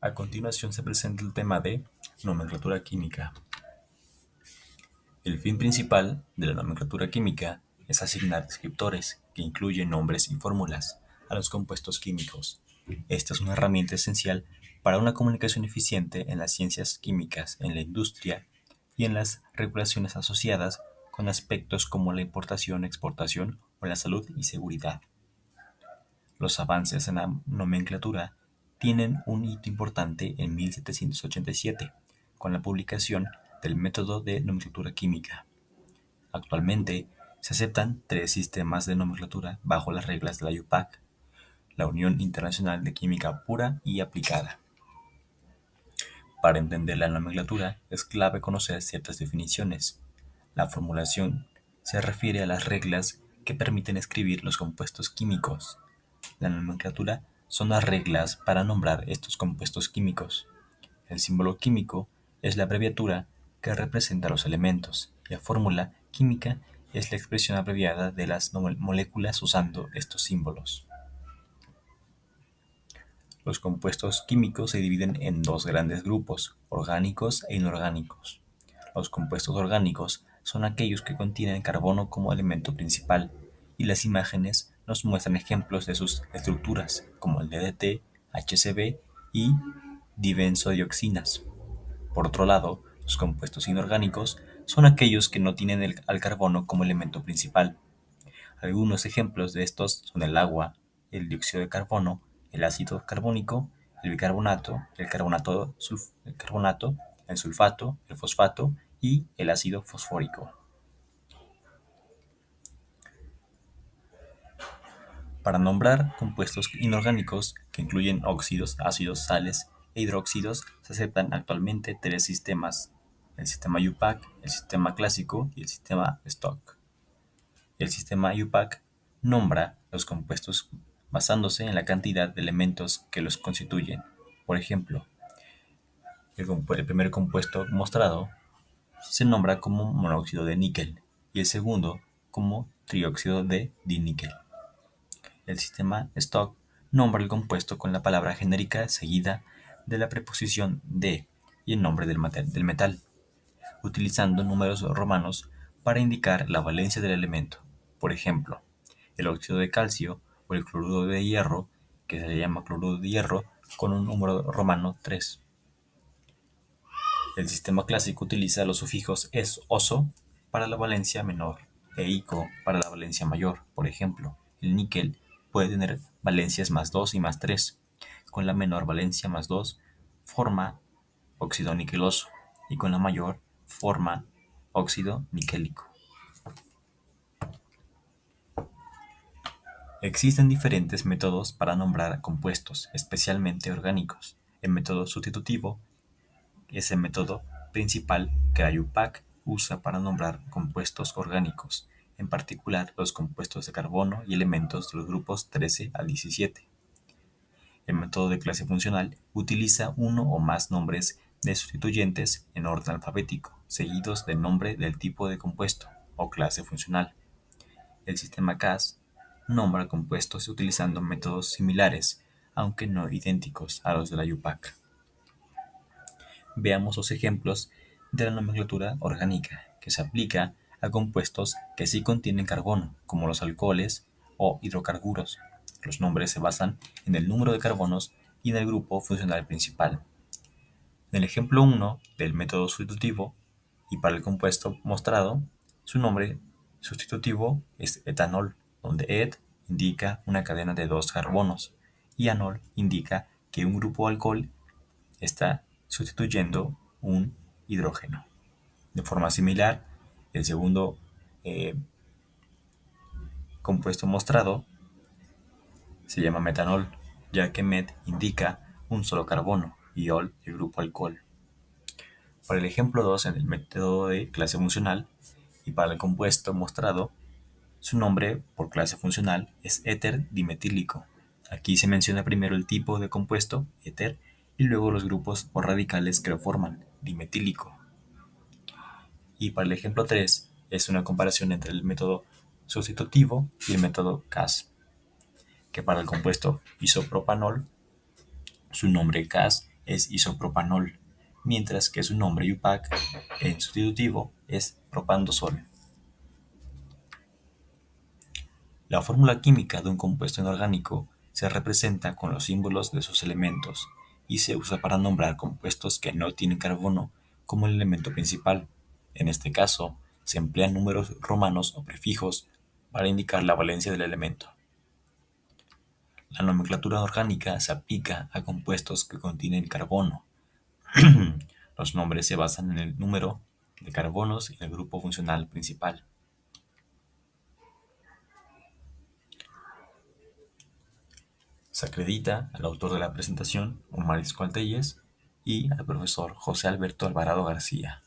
A continuación se presenta el tema de nomenclatura química. El fin principal de la nomenclatura química es asignar descriptores que incluyen nombres y fórmulas a los compuestos químicos. Esta es una herramienta esencial para una comunicación eficiente en las ciencias químicas, en la industria y en las regulaciones asociadas con aspectos como la importación, exportación o la salud y seguridad. Los avances en la nomenclatura tienen un hito importante en 1787, con la publicación del método de nomenclatura química. Actualmente, se aceptan tres sistemas de nomenclatura bajo las reglas de la UPAC, la Unión Internacional de Química Pura y Aplicada. Para entender la nomenclatura es clave conocer ciertas definiciones. La formulación se refiere a las reglas que permiten escribir los compuestos químicos. La nomenclatura son las reglas para nombrar estos compuestos químicos. El símbolo químico es la abreviatura que representa los elementos, y la fórmula química es la expresión abreviada de las moléculas usando estos símbolos. Los compuestos químicos se dividen en dos grandes grupos, orgánicos e inorgánicos. Los compuestos orgánicos son aquellos que contienen carbono como elemento principal, y las imágenes nos muestran ejemplos de sus estructuras, como el DDT, HCl y dibenzodioxinas. Por otro lado, los compuestos inorgánicos son aquellos que no tienen al carbono como elemento principal. Algunos ejemplos de estos son el agua, el dióxido de carbono, el ácido carbónico, el bicarbonato, el sulfato, el fosfato y el ácido fosfórico. Para nombrar compuestos inorgánicos que incluyen óxidos, ácidos, sales e hidróxidos, se aceptan actualmente tres sistemas: el sistema UPAC, el sistema clásico y el sistema Stock. El sistema UPAC nombra los compuestos basándose en la cantidad de elementos que los constituyen. Por ejemplo, el primer compuesto mostrado se nombra como monóxido de níquel y el segundo como trióxido de diníquel. El sistema Stock nombra el compuesto con la palabra genérica seguida de la preposición de y el nombre del metal, utilizando números romanos para indicar la valencia del elemento. Por ejemplo, el óxido de calcio o el cloruro de hierro, que se le llama cloruro de hierro, con un número romano 3. El sistema clásico utiliza los sufijos es-oso para la valencia menor e ico para la valencia mayor. Por ejemplo, el níquel puede tener valencias +2 y +3. Con la menor valencia +2 forma óxido niqueloso y con la mayor forma óxido niquélico. Existen diferentes métodos para nombrar compuestos, especialmente orgánicos. El método sustitutivo es el método principal que la UPAC usa para nombrar compuestos orgánicos, en particular los compuestos de carbono y elementos de los grupos 13 al 17. El método de clase funcional utiliza uno o más nombres de sustituyentes en orden alfabético, seguidos del nombre del tipo de compuesto o clase funcional. El sistema CAS nombra compuestos utilizando métodos similares, aunque no idénticos a los de la UPAC. Veamos los ejemplos de la nomenclatura orgánica, que se aplica a compuestos que sí contienen carbono, como los alcoholes o hidrocarburos. Los nombres se basan en el número de carbonos y en el grupo funcional principal. En el ejemplo 1 del método sustitutivo, y para el compuesto mostrado, su nombre sustitutivo es etanol, donde et indica una cadena de dos carbonos y anol indica que un grupo alcohol está sustituyendo un hidrógeno. De forma similar, el segundo compuesto mostrado se llama metanol, ya que met indica un solo carbono y ol el grupo alcohol. Para el ejemplo 2 en el método de clase funcional y para el compuesto mostrado, su nombre por clase funcional es éter dimetílico. Aquí se menciona primero el tipo de compuesto, éter, y luego los grupos o radicales que lo forman, dimetílico. Y para el ejemplo 3 es una comparación entre el método sustitutivo y el método CAS, que para el compuesto isopropanol, su nombre CAS es isopropanol, mientras que su nombre IUPAC en sustitutivo es propandozol. La fórmula química de un compuesto inorgánico se representa con los símbolos de sus elementos y se usa para nombrar compuestos que no tienen carbono como el elemento principal. En este caso, se emplean números romanos o prefijos para indicar la valencia del elemento. La nomenclatura orgánica se aplica a compuestos que contienen carbono. Los nombres se basan en el número de carbonos y el grupo funcional principal. Se acredita al autor de la presentación, Omar Iscual Telles, y al profesor José Alberto Alvarado García.